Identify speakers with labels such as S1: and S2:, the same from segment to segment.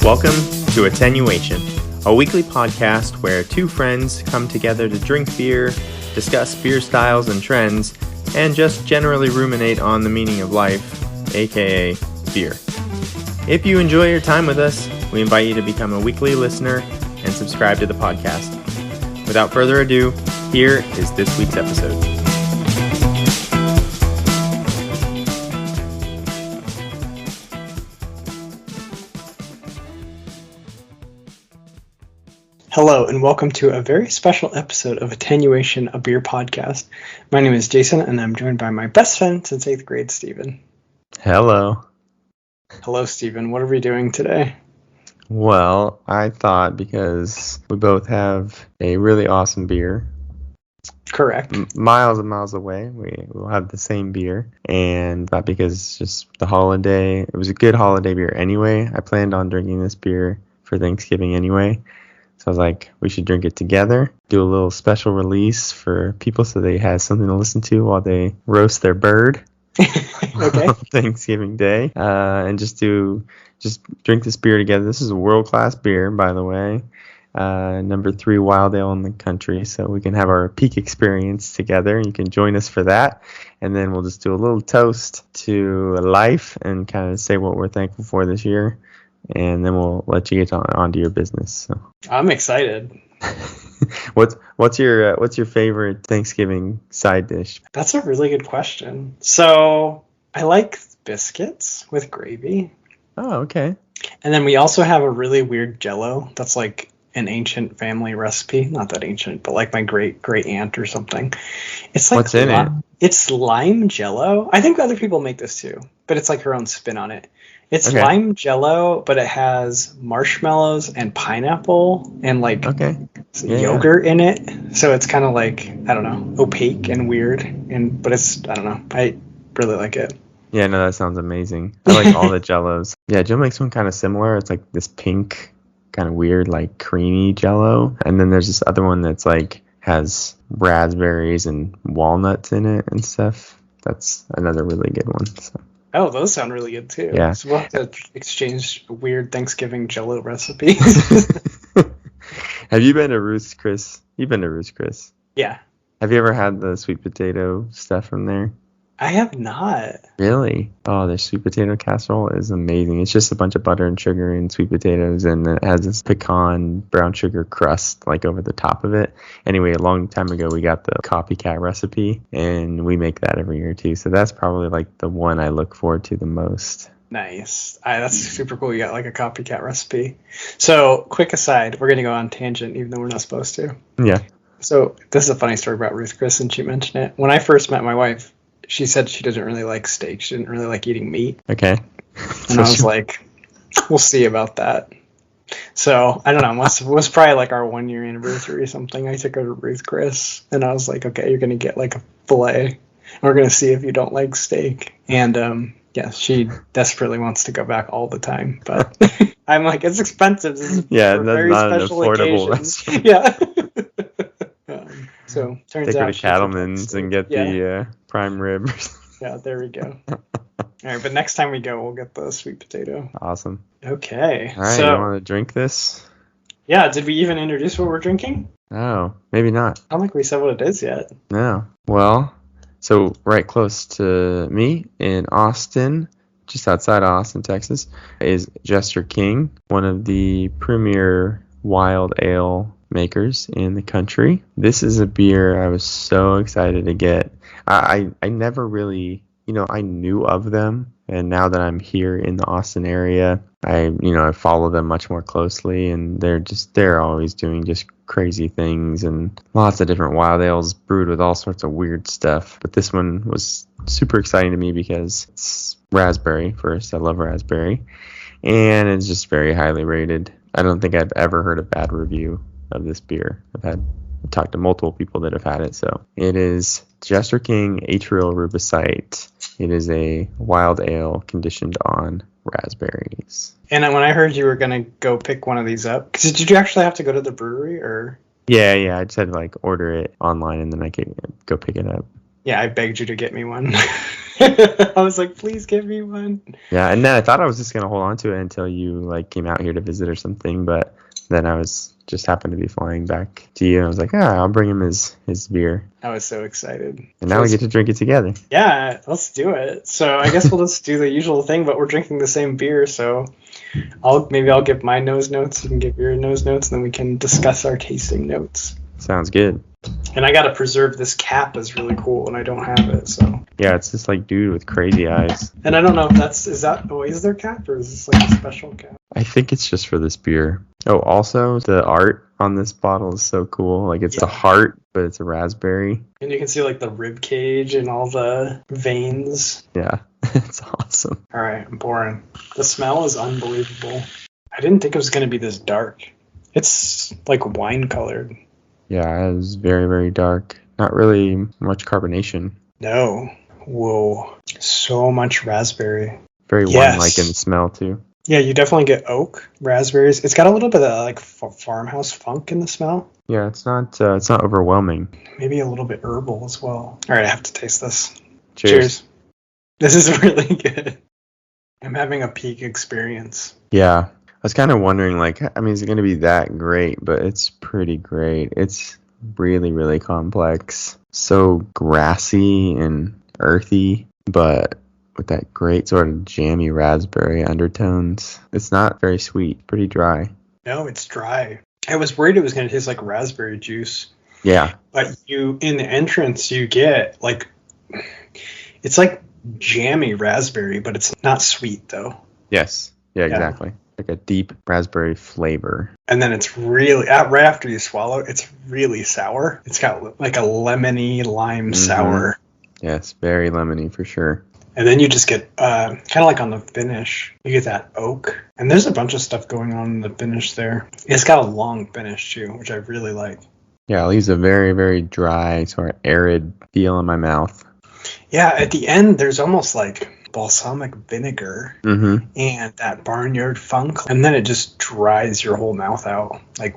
S1: Welcome to Attenuation, a weekly podcast where two friends come together to drink beer, discuss beer styles and trends, and just generally ruminate on the meaning of life, aka beer. If you enjoy your time with us, we invite you to become a weekly listener and subscribe to the podcast. Without further ado, here is this week's episode.
S2: Hello, and welcome to a very special episode of Attenuation, a beer podcast. My name is Jason, and I'm joined by my best friend since 8th grade, Steven.
S1: Hello.
S2: Hello, Steven. What are we doing today?
S1: Well, I thought because we both have a really awesome beer.
S2: Correct.
S1: Miles and miles away, we'll have the same beer. And thought because it's just the holiday, it was a good holiday beer anyway. I planned on drinking this beer for Thanksgiving anyway. So I was like, we should drink it together, do a little special release for people so they have something to listen to while they roast their bird
S2: Okay.
S1: on Thanksgiving Day. And just drink this beer together. This is a world-class beer, by the way. Number 3 wild ale in the country. So we can have our peak experience together. You can join us for that. And then we'll just do a little toast to life and kind of say what we're thankful for this year. And then we'll let you get on to your business. So.
S2: I'm excited.
S1: What's your favorite Thanksgiving side dish?
S2: That's a really good question. So I like biscuits with gravy.
S1: Oh, okay.
S2: And then we also have a really weird Jell-O that's like an ancient family recipe. Not that ancient, but like my great aunt or something. It's like
S1: what's in it?
S2: It's lime Jell-O. I think other people make this too, but it's like her own spin on it. It's
S1: okay.
S2: Lime Jell-O, but it has marshmallows and pineapple and like yogurt in it. So it's kind of like, I don't know, opaque and weird. But it's, I don't know, I really like it.
S1: Yeah, no, that sounds amazing. I like all the Jell-Os. Yeah, Jill makes one kind of similar. It's like this pink, kind of weird, like creamy Jell-O. And then there's this other one that's like has raspberries and walnuts in it and stuff. That's another really good one. So.
S2: Oh, those sound really good too.
S1: Yeah.
S2: So we'll have to exchange weird Thanksgiving Jell-O recipes.
S1: Have you been to Ruth's Chris? You've been to Ruth's Chris.
S2: Yeah.
S1: Have you ever had the sweet potato stuff from there?
S2: I have not.
S1: Really? Oh, their sweet potato casserole is amazing. It's just a bunch of butter and sugar and sweet potatoes, and it has this pecan brown sugar crust like over the top of it. Anyway, a long time ago, we got the copycat recipe, and we make that every year too. So that's probably like the one I look forward to the most.
S2: Nice. That's super cool. You got like a copycat recipe. So, quick aside, we're going to go on tangent even though we're not supposed to.
S1: Yeah.
S2: So, this is a funny story about Ruth Chris, and she mentioned it. When I first met my wife, she said she doesn't really like steak. She didn't really like eating meat.
S1: Okay.
S2: And I was like, we'll see about that. So, I don't know. It was probably like our 1-year anniversary or something. I took her to Ruth Chris, and I was like, okay, you're going to get like a filet. And we're going to see if you don't like steak. And, yeah, she desperately wants to go back all the time. But I'm like, it's expensive. This is
S1: yeah,
S2: for
S1: that's
S2: very
S1: not an
S2: special
S1: affordable
S2: occasions.
S1: restaurant.
S2: Yeah. So turns
S1: Take her
S2: out
S1: to Cattleman's and get the prime rib.
S2: Yeah, there we go. All right, but next time we go, we'll get the sweet potato.
S1: Awesome.
S2: Okay.
S1: All right,
S2: so,
S1: you want to drink this?
S2: Yeah, did we even introduce what we're drinking?
S1: Oh, maybe not.
S2: I don't think we said what it is yet.
S1: No. Well, so right close to me in Austin, just outside of Austin, Texas, is Jester King, one of the premier wild ale makers in the country. This is a beer I was so excited to get. I never really, I knew of them, and now that I'm here in the Austin area, I follow them much more closely, and they're always doing just crazy things and lots of different wild ales brewed with all sorts of weird stuff. But this one was super exciting to me because it's raspberry first. I love raspberry, and it's just very highly rated. I don't think I've ever heard a bad review of this beer. I've talked to multiple people that have had it. So it is Jester King Atrial Rubicite. It is a wild ale conditioned on raspberries.
S2: And when I heard you were going to go pick one of these up, because did you actually have to go to the brewery or?
S1: Yeah. I just had to order it online and then I could go pick it up.
S2: Yeah, I begged you to get me one. I was like, please give me one.
S1: Yeah, and then I thought I was just gonna hold on to it until you like came out here to visit or something, but then I was just happened to be flying back to you, and I was like, I'll bring him his beer,
S2: I was so excited.
S1: and now we get to drink it together.
S2: Yeah, let's do it. So I guess we'll just do the usual thing, but we're drinking the same beer, so I'll give my nose notes, you can give your nose notes, and then we can discuss our tasting notes.
S1: Sounds good.
S2: And I gotta preserve this cap is really cool, and I don't have it, so.
S1: Yeah, it's this like dude with crazy eyes.
S2: And I don't know if is their cap, or is this like a special cap?
S1: I think it's just for this beer. Oh, also the art on this bottle is so cool. Like it's a heart, but it's a raspberry.
S2: And you can see like the rib cage and all the veins.
S1: Yeah, it's awesome.
S2: All right, I'm pouring. The smell is unbelievable. I didn't think it was gonna be this dark. It's like wine colored.
S1: Yeah, it was very, very dark. Not really much carbonation.
S2: No. Whoa. So much raspberry.
S1: Very wine-like in the smell, too.
S2: Yeah, you definitely get oak, raspberries. It's got a little bit of like farmhouse funk in the smell.
S1: Yeah, it's not overwhelming.
S2: Maybe a little bit herbal as well. All right, I have to taste this.
S1: Cheers.
S2: This is really good. I'm having a peak experience.
S1: Yeah. I was kind of wondering, like, I mean, is it going to be that great? But it's pretty great. It's really, really complex. So grassy and earthy, but with that great sort of jammy raspberry undertones. It's not very sweet, pretty dry.
S2: No, it's dry. I was worried it was going to taste like raspberry juice.
S1: Yeah.
S2: But in the entrance, you get, like, it's like jammy raspberry, but it's not sweet, though.
S1: Yes. Yeah, exactly. Like a deep raspberry flavor.
S2: And then it's really, right after you swallow, it's really sour. It's got like a lemony lime sour.
S1: Yes, very lemony for sure.
S2: And then you just get, kind of like on the finish, you get that oak. And there's a bunch of stuff going on in the finish there. It's got a long finish too, which I really like.
S1: Yeah, it leaves a very, very dry, sort of arid feel in my mouth.
S2: Yeah, at the end, there's almost like balsamic vinegar and that barnyard funk, and then it just dries your whole mouth out. Like,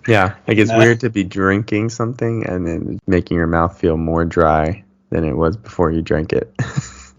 S1: yeah, like it's weird to be drinking something and then making your mouth feel more dry than it was before you drank it.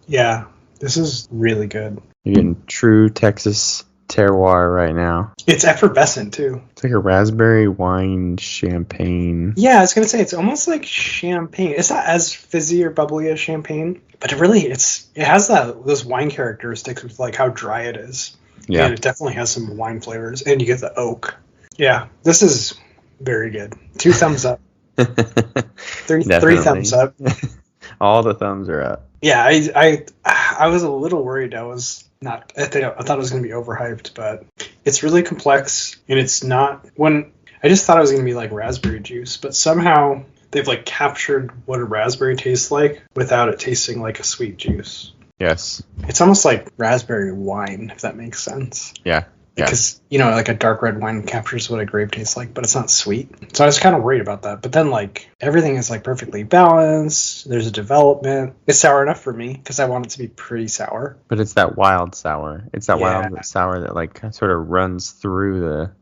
S2: Yeah, this is really good.
S1: You're getting true Texas terroir right now.
S2: It's effervescent too.
S1: It's like a raspberry wine champagne.
S2: Yeah, I was gonna say it's almost like champagne. It's not as fizzy or bubbly as champagne, but it has those wine characteristics with like how dry it is. Yeah, and it definitely has some wine flavors, and you get the oak. Yeah, this is very good. 2 thumbs up. Three thumbs up.
S1: All the thumbs are up.
S2: Yeah, I was a little worried. I thought it was going to be overhyped, but it's really complex, and it's not. I just thought it was going to be like raspberry juice, but somehow they've like captured what a raspberry tastes like without it tasting like a sweet juice.
S1: Yes.
S2: It's almost like raspberry wine, if that makes sense.
S1: Yeah.
S2: Because, like a dark red wine captures what a grape tastes like, but it's not sweet. So I was kind of worried about that. But then, like, everything is, like, perfectly balanced. There's a development. It's sour enough for me because I want it to be pretty sour.
S1: But it's that wild sour. It's that wild sour that, like, sort of runs through the...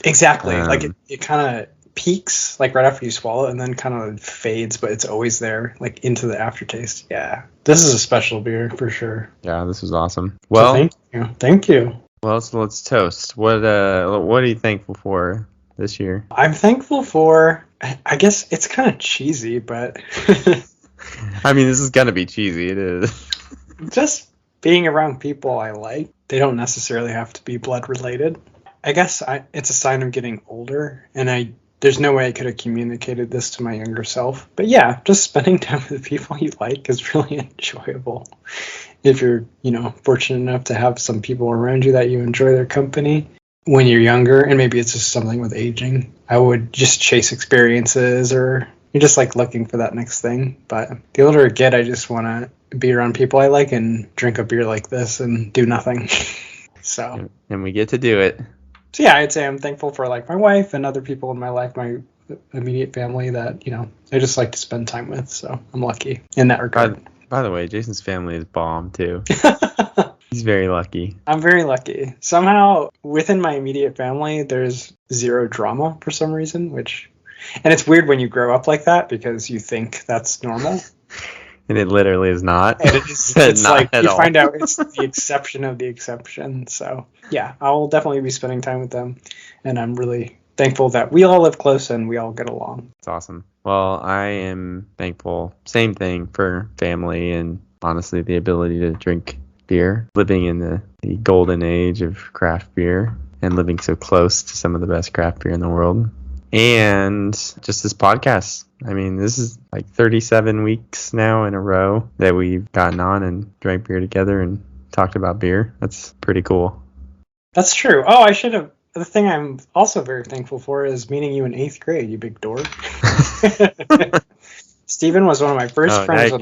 S2: Exactly. Like, it kind of peaks, like, right after you swallow it and then kind of fades, but it's always there, like, into the aftertaste. Yeah. This is a special beer for sure.
S1: Yeah, this was awesome. Well,
S2: so thank you.
S1: Well, so let's toast. What are you thankful for this year?
S2: I'm thankful for, I guess it's kind of cheesy, but...
S1: I mean, this is going to be cheesy. It is.
S2: Just being around people I like. They don't necessarily have to be blood related. I guess it's a sign of getting older, and there's no way I could have communicated this to my younger self. But yeah, just spending time with the people you like is really enjoyable. If you're, fortunate enough to have some people around you that you enjoy their company when you're younger, and maybe it's just something with aging, I would just chase experiences, or you're just like looking for that next thing. But the older I get, I just want to be around people I like and drink a beer like this and do nothing. So.
S1: And we get to do it.
S2: So yeah, I'd say I'm thankful for like my wife and other people in my life, my immediate family that, I just like to spend time with. So I'm lucky in that regard.
S1: By the way, Jason's family is bomb too. He's very lucky.
S2: I'm very lucky. Somehow within my immediate family, there's zero drama for some reason, and it's weird when you grow up like that because you think that's normal.
S1: And it literally is not.
S2: And it's
S1: Not
S2: like
S1: at
S2: you
S1: all.
S2: find out it's the exception of the exception. So yeah, I'll definitely be spending time with them, and I'm really thankful that we all live close and we all get along.
S1: It's awesome. Well, I am thankful. Same thing for family and honestly the ability to drink beer. Living in the golden age of craft beer and living so close to some of the best craft beer in the world. And just this podcast. I mean, this is like 37 weeks now in a row that we've gotten on and drank beer together and talked about beer. That's pretty cool.
S2: That's true. Oh, I should have. The thing I'm also very thankful for is meeting you in 8th grade, you big dork. Steven was one of my first friends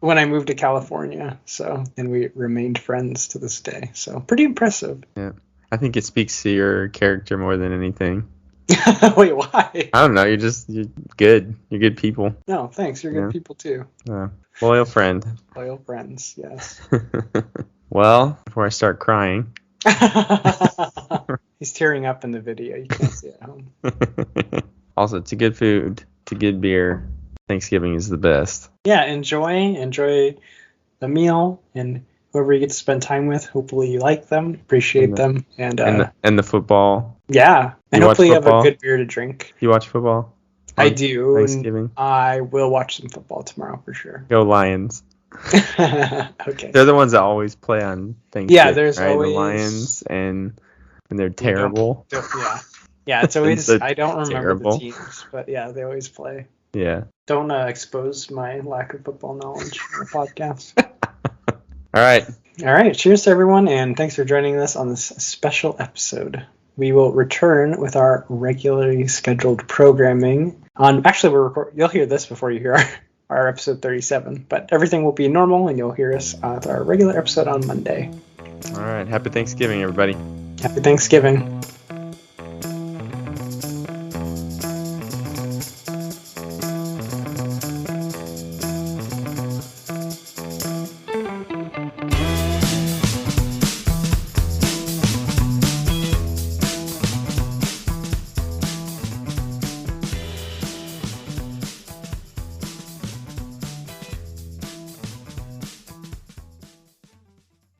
S2: when I moved to California. So, and we remained friends to this day. So, pretty impressive.
S1: Yeah. I think it speaks to your character more than anything.
S2: Wait, why?
S1: I don't know. You're good. You're good people.
S2: No, thanks. You're good people too.
S1: Loyal friend.
S2: Loyal friends, yes.
S1: Well, before I start crying.
S2: He's tearing up in the video. You can't see it at home.
S1: Also, to good food, to good beer, Thanksgiving is the best.
S2: Yeah, enjoy the meal, and whoever you get to spend time with, hopefully you like them, appreciate them, and
S1: the football.
S2: Yeah, and hopefully you have a good beer to drink.
S1: You watch football?
S2: I do.
S1: Thanksgiving.
S2: I will watch some football tomorrow for sure.
S1: Go Lions.
S2: Okay.
S1: They're the ones that always play on Thanksgiving.
S2: Yeah, there's always
S1: the Lions, and they're terrible.
S2: Yeah, it's always I don't remember
S1: terrible.
S2: the teams, but yeah, they always play.
S1: Yeah.
S2: Don't expose my lack of football knowledge on the podcast.
S1: All right.
S2: Cheers to everyone, and thanks for joining us on this special episode. We will return with our regularly scheduled programming on. Actually, you'll hear this before you hear our episode 37, but everything will be normal, and you'll hear us with our regular episode on Monday.
S1: All right. Happy Thanksgiving, everybody.
S2: Happy Thanksgiving.